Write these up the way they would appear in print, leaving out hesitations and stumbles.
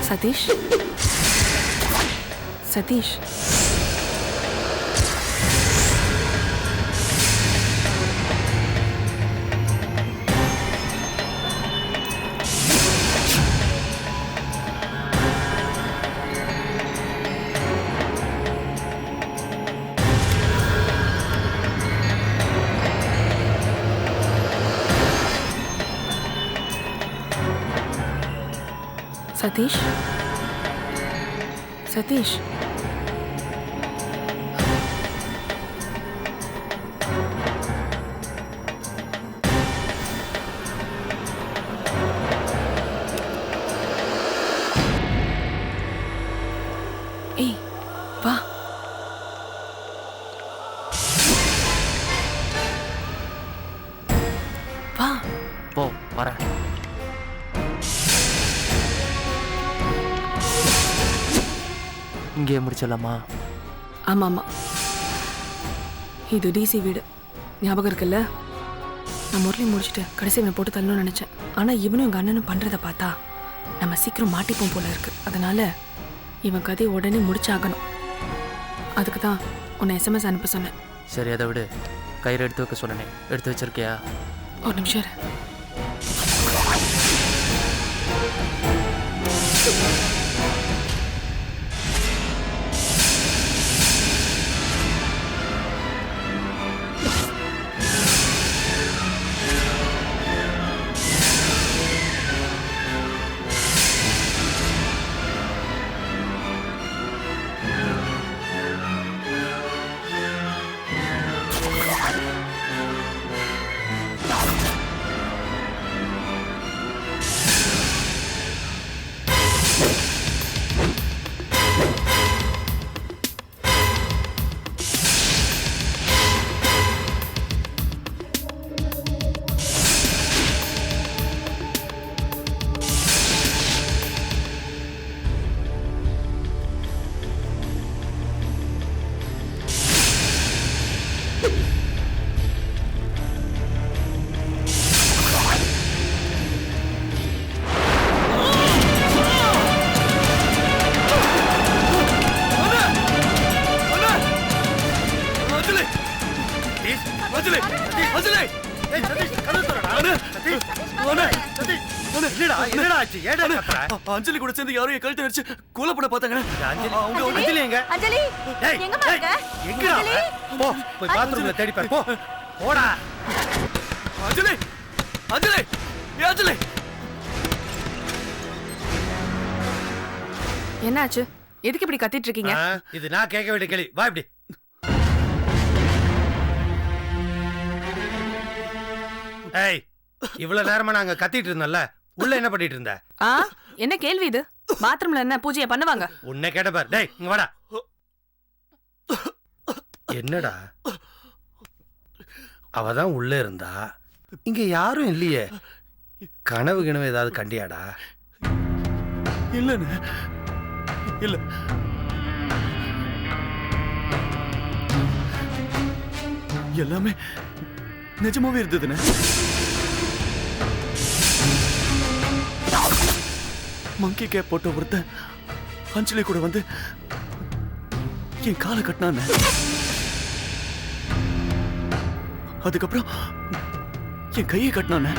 சதீஷ் சதீஷ் சதீஷ் சதீஷ் ஏய் வா வா போ வரேன். இங்கேயே முடிச்சிடலாமா? ஆமா ஆமா, இது டிசி வீடு ஞாபகம் இருக்குல்ல? நான் முரளி முடிச்சுட்டு கடைசி இவனை போட்டு தள்ளணும்னு நினைச்சேன். ஆனா இவனும் எங்க அண்ணனும் பண்றதை பார்த்தா நம்ம சீக்கிரம் மாட்டிப்போம் போல இருக்கு. அதனால இவன் கதையை உடனே முடிச்சாகணும். அதுக்கு தான் உன்னை எஸ்எம்எஸ் அனுப்ப சொன்னேன். சரி, அதை விடு. கயிறு எடுத்து வைக்க சொன்னேனே, எடுத்து வச்சிருக்கியா? ஒரு நிமிஷம் இரு. அஞ்சலி கூட சேர்ந்து யாரும் கழுத்தை நடிச்சு கொலை பண்ண பார்த்தாங்க. அஞ்சலி எங்க? அஞ்சலி எங்கம்மா இருக்க? எங்கடா? போ போய் பாத்ரூம்ல தேடி பாரு. போ போடா. அஞ்சலி அஞ்சலி அஞ்சலி என்னாச்சு? எதுக்கு இப்படி கத்திட்டு இருக்கீங்க? இது நான் கேட்க வேண்டிய கேள்வி. வா இப்படி. ஏய், இவ்வளவு நேரமா நாங்க கத்திட்டு இருந்தோம்ல, உள்ள என்ன பண்ணிட்டு இருந்த? என்ன கேள்வி இது? பாத்ரூம்ல என்ன பூஜையை பண்ணுவாங்க? உன்னை கேட்ட பாரு. டேய் இங்க வாடா. என்னடா? அவதான் உள்ள இருந்தா, இங்க யாரும் இல்லையே. கனவு ஏதாவது கண்டியாடா? இல்லன்னு இல்ல. எல்லாமே நிஜமாவே இருந்ததுன்னு. மங்கி கேப் போட்ட ஒருத்தன் அஞ்சலி கூட வந்து என் காலை கட்டினான். அதுக்கப்புறம் என் கையை கட்டினான்.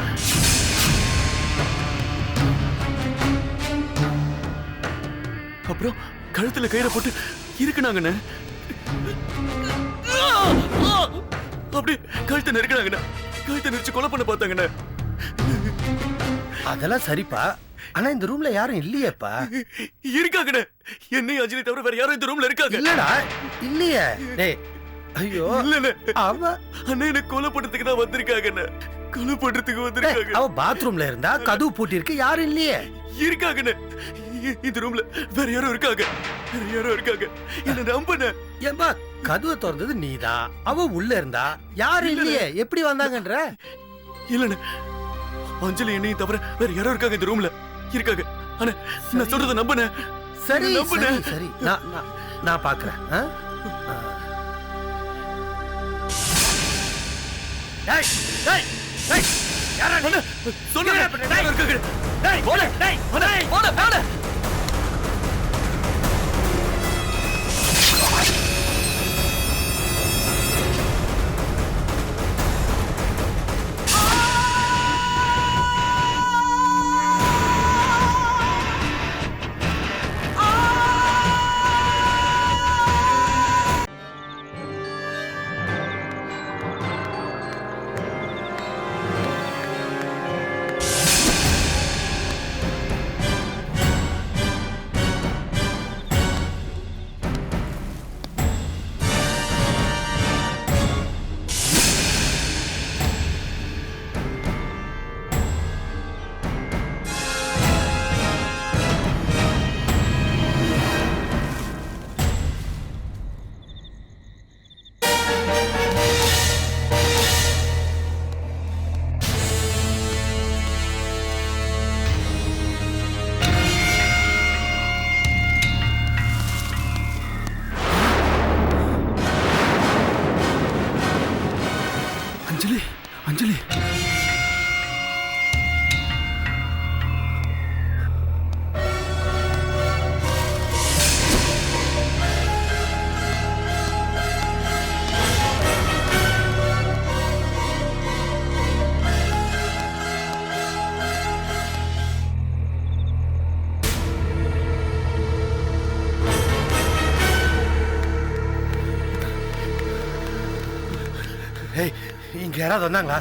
அப்புறம் கழுத்துல கயிறை போட்டு இருக்குனாங்கண்ணே. அப்படி கழுத்தை நெருக்கினாங்கண்ணே. கழுத்தை நெரிச்சு கொலை பண்ண பார்த்தாங்கண்ணே. அதெல்லாம் சரிப்பா. ஆனா இந்த ரூம்ல யாரும் இல்லையேப்பா. இருக்காங்கண்ணே. என்னையும் அஞ்சலி தவிர வேற யாரும் இந்த ரூம்ல இருக்காங்க. இல்லடா இல்லையே. டேய் ஐயோ இல்லண்ணே. அவ அண்ணே என்ன கொலை பண்றதுக்கு தான் வந்திருக்காங்கண்ணே. கொலை பண்றதுக்கு வந்திருக்காங்க. அவ பாத்ரூம்ல இருந்தா கதவு பூட்டி இருக்கு. யாரும் இல்லையே. இருக்காங்கண்ணே. இந்த ரூம்ல வேற யாரும் இருக்காங்க. வேற யாரும் இருக்காங்க. என்ன நம்புன. ஏம்பா கதவை திறந்தது நீதான். அவ உள்ள இருந்தா யாரும் இல்லையே. எப்படி வந்தாங்கன்ற? இல்லண்ணே. அஞ்சலி என்னையும் தவிர வேற யாரும் இருக்காங்க இந்த ரூம்ல. இருக்காங்க. அண்ணே நான் சொல்றத நம்புன. சரி சரி சரி. நான் பாக்குறேன். டேய் டேய் டேய் யாரா நீ? சொல்லுங்க. டேய் இருக்காங்க. டேய் போடு. டேய் போடு போடு போடு. அஞ்சலி ஏய் இங்க யாராவது வந்தாங்களா?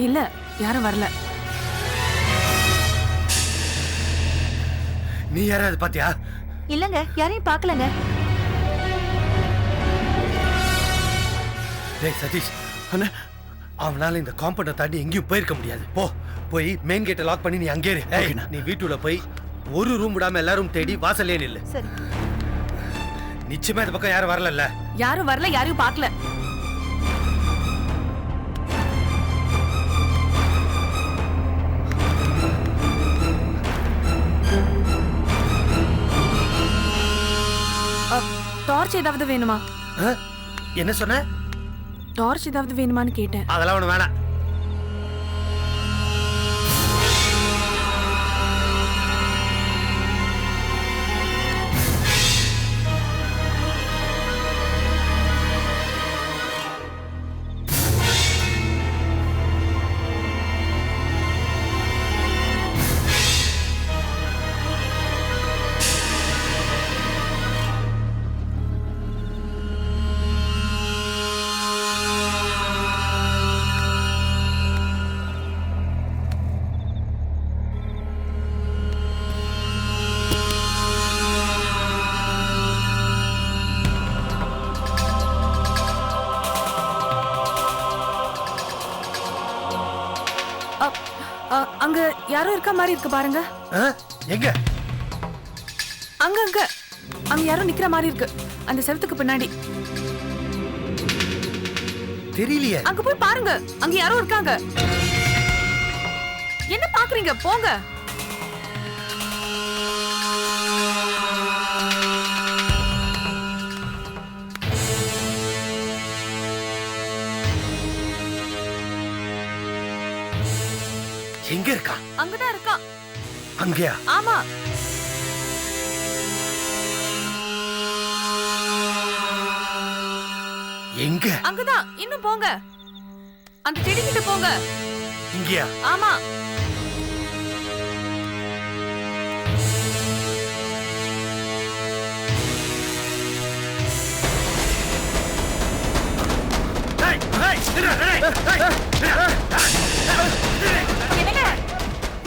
இல்ல யாரும் வரல. நீ யாராவது பாத்தியா? இல்லங்க, யாரையும் பார்க்கலங்க. டேய் சதீஷ், அண்ணா அவனால இந்த காம்பவுண்டை தாண்டி எங்கேயும் போயிருக்க முடியாது. போய் மெயின் கேட்டை லாக் பண்ணி நீ அங்கே இரு. நீ வீட்டுல போய் ஒரு ரூம் விடாம எல்லாரும் தேடி வாசல்லே நில்லு. சரி. நிச்சயமா இந்த பக்கம் யாரும் வரல. யாரும் வரல, யாரையும் பார்க்கல. டார்ச் ஏதாவது வேணுமா? என்ன சொன்ன? டார்ச் ஏதாவது வேணுமான்னு கேட்டேன். அதெல்லாம் ஒண்ணு வேணாம். அங்க யாரோ இருக்க மாதிரி இருக்கு பாருங்க. எங்க? அங்க அங்க யாரோ நிக்கிற மாதிரி இருக்கு அந்த செவத்துக்கு பின்னாடி. தெரியலையே. அங்க போய் பாருங்க, அங்க யாரோ இருக்காங்க. என்ன பாக்குறீங்க? போங்க. எங்க இருக்கா? அங்கதான் இருக்கா. அங்கயா? ஆமா. எங்க? அங்கதான். இன்னும் போங்க. அந்த செடி கிட்ட போங்க. இங்கயா? ஆமா.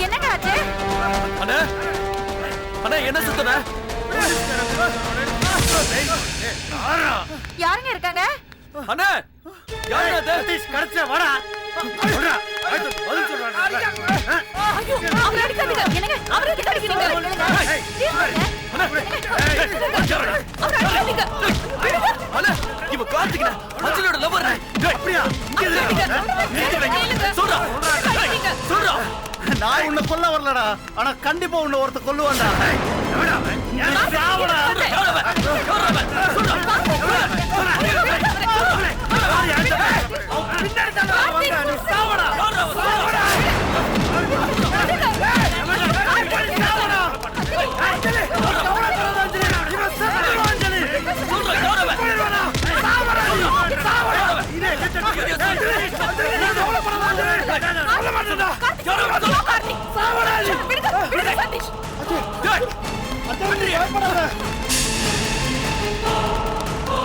என்னங்க ஆச்சு? அண்ணா அண்ணா என்ன சுத்தன? யாருங்க இருக்காங்க? அண்ணா யாரு அது? சதீஷ் கரெக்ட்டா வாடா. சொல்றா. பதில் சொல்றா. ஐயோ, அவரை அடிக்காதீங்க. என்னங்க அவரை எதுக்கு அடிக்கிறீங்க? அவரை அடிக்காதீங்க. அண்ணா இவ கார்த்திகனா அஞ்சலியோட லவர். டேய் அப்படியா? சொல்றா சொல்றா. நான் உன்னை கொல்ல வரலடா, ஆனா கண்டிப்பா உன்னை ஒருத்த கொல்லுவான்டா.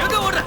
எங்க ஓடுற?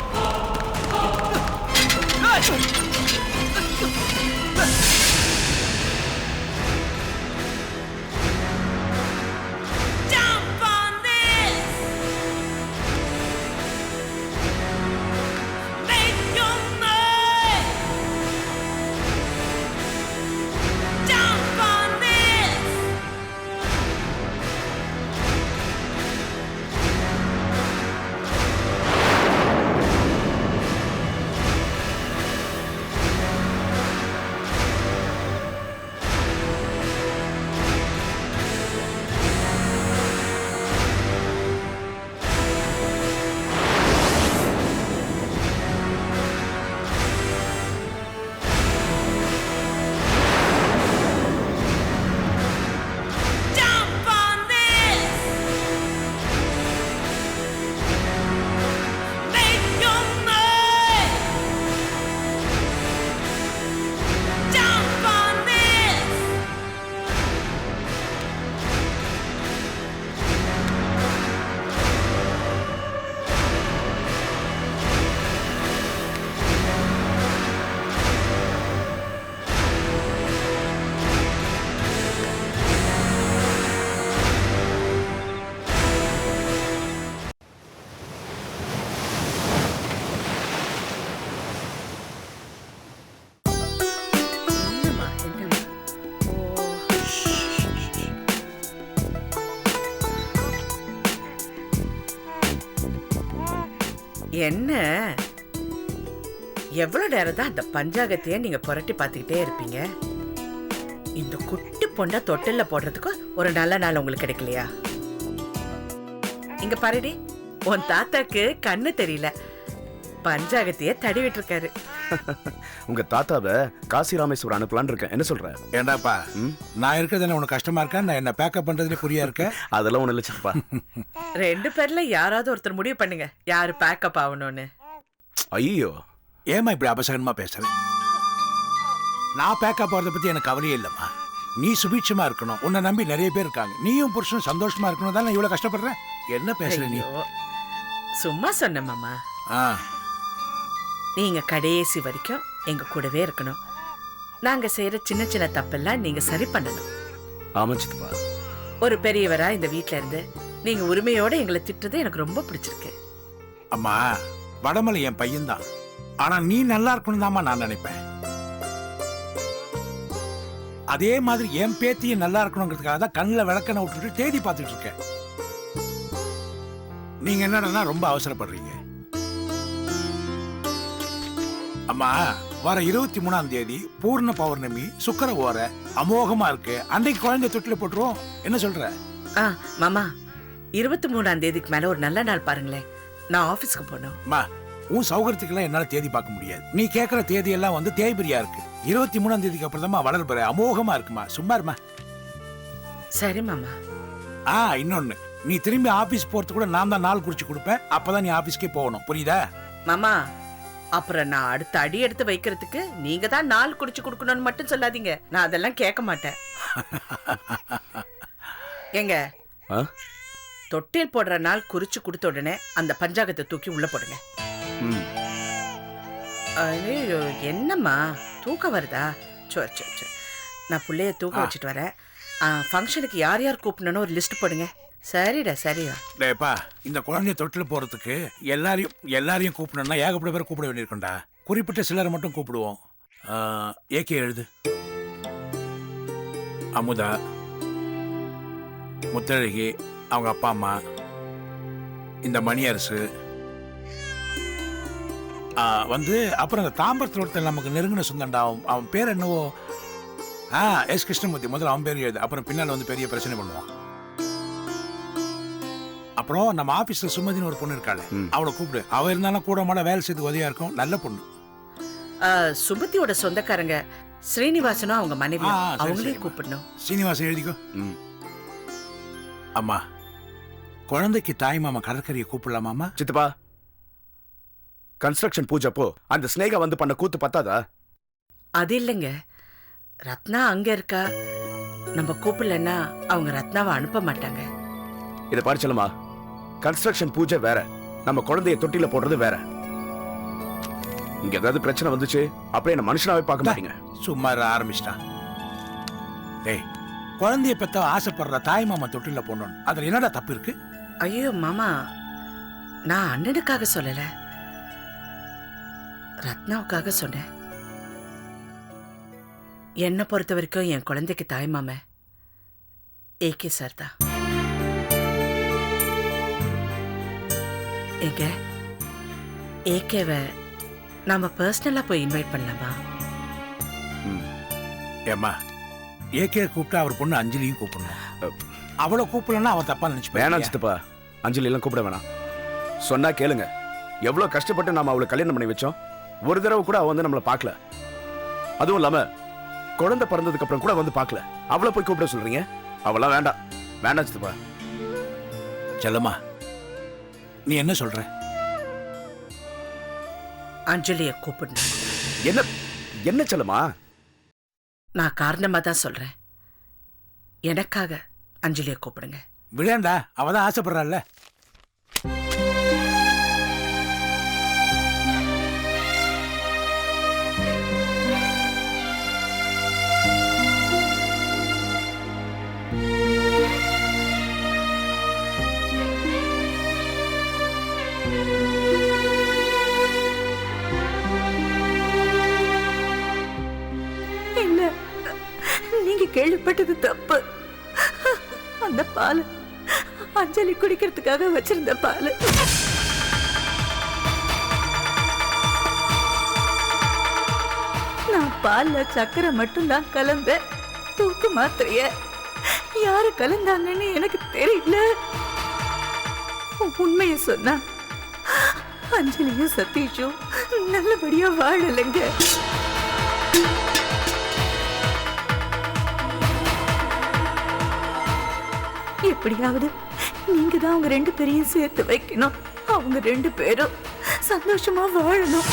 என்ன எவ்வளவு நேரம் தான் அந்த பஞ்சாங்கத்தையே நீங்க புரட்டி பார்த்துக்கிட்டே இருப்பீங்க? இந்த குட்டி பொண்ணை தொட்டில்ல போடுறதுக்கு ஒரு நல்ல நாள் உங்களுக்கு கிடைக்கலையா? இங்க பாருடி, உன் தாத்தாக்கு கண்ணு தெரியல, பஞ்சாங்கத்தையே தடவிட்டு இருக்காரு. உங்க தாத்தாவை காசி ராமேஸ்வரம் அனுப்பலான்னு இருக்கேன். என்ன சொல்ற? ஏண்டாப்பா, நான் இருக்கிறது உனக்கு கஷ்டமா இருக்கா? நான் என்ன பேக்கப் பண்றதுல புரியா இருக்க? அதெல்லாம் ஒண்ணு இல்லப்பா. 2 பேர்ல யாராவது ஒருத்தர் முடிவு பண்ணுங்க யாரு பேக்கப் ஆகணும்னு. ஐயோ, ஏமா இப்படி அபசகனமா பேசுற? நான் பேக்கப் போறத பத்தி எனக்கு கவலையே இல்லம்மா. நீ சுபீட்சமா இருக்கணும், உன்னை நம்பி நிறைய பேர் இருக்காங்க, நீயும் புருஷனும் சந்தோஷமா இருக்கணும் தான் நான் இவ்வளவு கஷ்டப்படுறேன். என்ன பேசுற நீ? ஐயோ, சும்மா சொன்ன மாமா. ஆ, நீங்க கடைசி வரைக்கும் எங்க கூடவே இருக்கணும். நாங்க செய்யற சின்ன சின்ன தப்பெல்லாம் நீங்க சரி பண்ணணும். ஆமா சித்தப்பா. ஒரு பெரியவரா இந்த வீட்ல இருந்து நீங்க உரிமையோட எங்களை திட்டுறது எனக்கு ரொம்ப பிடிச்சிருக்கு. அம்மா, வடமலை என் பையன்தான், ஆனா நீ நல்லா இருக்கணும் தாம்மா நான் நினைப்பேன். அதே மாதிரி என் பேத்தியும் நல்லா இருக்கணுங்கிறதுக்காக தான் கண்ணில் விளக்கணை விட்டுட்டு தேதி பார்த்துட்டு இருக்கேன். நீங்க என்னடா ரொம்ப அவசரப்படுறீங்க? அம்மா, வர 23ஆம் தேதி பூர்ண பௌர்ணமி, சுக்கர ஓர அமோகமா இருக்கு. அன்னைக்கு குழந்தை தொட்டில போட்டுருவோம். என்ன சொல்ற? மாமா, 23ஆம் தேதிக்கு மேல ஒரு நல்ல நாள் பாருங்களேன். நான் ஆபீஸ்க்கு போனோம். அம்மா, உன் சௌகரியத்துக்கெல்லாம் என்னால தேதி பார்க்க முடியாது. நீ கேட்கிற தேதி எல்லாம் வந்து தேய்பிரியா இருக்கு. 23ஆம் தேதிக்கு அப்புறம் தான் வளர்புற அமோகமா இருக்குமா. சும்மா இருமா. சரி மாமா. இன்னொன்னு, நீ திரும்பி ஆபீஸ் போறது கூட நான் தான் நாள் குறிச்சு கொடுப்பேன். அப்பதான் நீ ஆபீஸ்க்கே போகணும். புரியுதா? மாமா, அப்புறம் நான் அடுத்த அடி எடுத்து வைக்கிறதுக்கு நீங்க தான் நாள் குறிச்சு கொடுக்கணும்னு மட்டும் சொல்லாதீங்க. நான் அதெல்லாம் கேட்க மாட்டேன். எங்க தொட்டில் போடுற நாள் குறிச்சு கொடுத்த உடனே அந்த பஞ்சாங்கத்தை தூக்கி உள்ள போடுங்க. ஐயோ, என்னம்மா தூக்கம் வருதா? சரி, நான் பிள்ளைய தூக்க வச்சுட்டு வரேன். ஃபங்க்ஷனுக்கு யார் யார் கூப்பிடணும்னு ஒரு லிஸ்ட் போடுங்க. சரிடா, சரியா. டேப்பா, இந்த குழந்தைய தொட்டில போறதுக்கு எல்லாரையும் கூப்பிடணும்னா ஏகப்பட்ட பேர் கூப்பிட வேண்டியிருக்கும்டா. குறிப்பிட்ட சிலரை மட்டும் கூப்பிடுவோம். ஏகே எழுது. அமுதா, முத்தழகி, அவங்க அப்பா அம்மா, இந்த மணியரசு வந்து, அப்புறம் இந்த தாம்பரத்தில் ஒருத்தர் நமக்கு நெருங்கின சொந்தண்டா. அவன் பேர் என்னவோ, எஸ் கிருஷ்ணமூர்த்தி. முதல்ல அவன் பேர் எழுது, அப்புறம் பின்னால் வந்து பெரிய பிரச்சனை பண்ணுவான். அப்புறம் நம்ம ஆபீஸ்ல சுமதினு ஒரு பொண்ணு இருக்காளே, அவளை கூப்பிடு. அவ இருந்தாலும் கூட மாட வேலை செய்து உதவியா இருக்கும். நல்ல பொண்ணு. சுமதியோட சொந்தக்காரங்க ஸ்ரீனிவாசனும் அவங்க மனைவி, அவங்களையும் கூப்பிடணும். ஸ்ரீனிவாசன் எழுதிக்கோ. அம்மா, குழந்தைக்கு தாய் மாமா கடற்கரையை கூப்பிடலாமாமா? சித்தப்பா, கன்ஸ்ட்ரக்ஷன் பூஜைப்போ அந்த ஸ்னேகா வந்து பண்ண கூத்து பத்தாதா? அது இல்லைங்க, ரத்னா அங்க இருக்கா. நம்ம கூப்பிடலன்னா அவங்க ரத்னாவை அனுப்ப மாட்டாங்க. இதை பாரிச்சலமா, கன்ஸ்ட்ரக்ஷன் பூஜை வேற, நம்ம குழந்தைய தொட்டில போடுறது வேற. இங்க ஏதாவது பிரச்சனை வந்துச்சு அப்படியே என்ன மனுஷனாவே பார்க்க மாட்டீங்க. சும்மா ஆரம்பிச்சிட்டான். டேய், குழந்தைய பெத்த ஆசைப்படுற தாய் மாமா தொட்டில போடணும், அதுல என்னடா தப்பு இருக்கு? ஐயோ மாமா, நான் அண்ணனுக்காக சொல்லல, ரத்னாவுக்காக சொன்னேன். என்னை பொறுத்த வரைக்கும் என் குழந்தைக்கு தாய் மாமா ஏகே சார் தான். ஏங்க, ஏகேவை நாம பர்சனலா போய் இன்வைட் பண்ணலாமா? ஏம்மா, ஏகே கூப்பிட்டா அவர் பொண்ணு அஞ்சலியும் கூப்பிடணும். அவளை கூப்பிடலன்னா அவன் தப்பா நினைச்சு. வேணாம் சித்தப்பா, அஞ்சலி எல்லாம் கூப்பிட வேணாம். சொன்னா கேளுங்க, எவ்வளவு கஷ்டப்பட்டு நாம அவளை கல்யாணம் பண்ணி வச்சோம். ஒரு தடவை கூட அவ வந்து நம்மளை பார்க்கல. அதுவும் இல்லாம குழந்தை பிறந்ததுக்கு அப்புறம் கூட வந்து பார்க்கல. அவளை போய் கூப்பிட சொல்றீங்க? அவெல்லாம் வேண்டாம். வேண்டாம் சித்தப்பா. செல்லம்மா, நீ என்ன சொல்ற? அஞ்சலியை கூப்பிடணும். என்ன என்ன செல்லம்மா? நான் காரணமா தான் சொல்றேன். எனக்காக அஞ்சலியை கூப்பிடுங்க. விளையாண்டா, அவதான் ஆசைப்படுறாள்ல. நீங்க கேள்விப்பட்டது தப்பு. அந்த பால் அஞ்சலி குடிக்கிறதுக்காக வச்சிருந்த பால். நான் பால்ல சக்கரை மட்டும்தான் கலந்தேன். தூக்கு மாத்திரைய யாரு கலந்தாங்கன்னு எனக்கு தெரியல. உண்மைய சொன்னா அஞ்சலியும் சதீஷும் நல்லபடியா வாழலைங்க. எப்படியாவது நீங்க தான் அவங்க 2 பேரையும் சேர்த்து வைக்கணும். அவங்க 2 பேரும் சந்தோஷமா வாழணும்.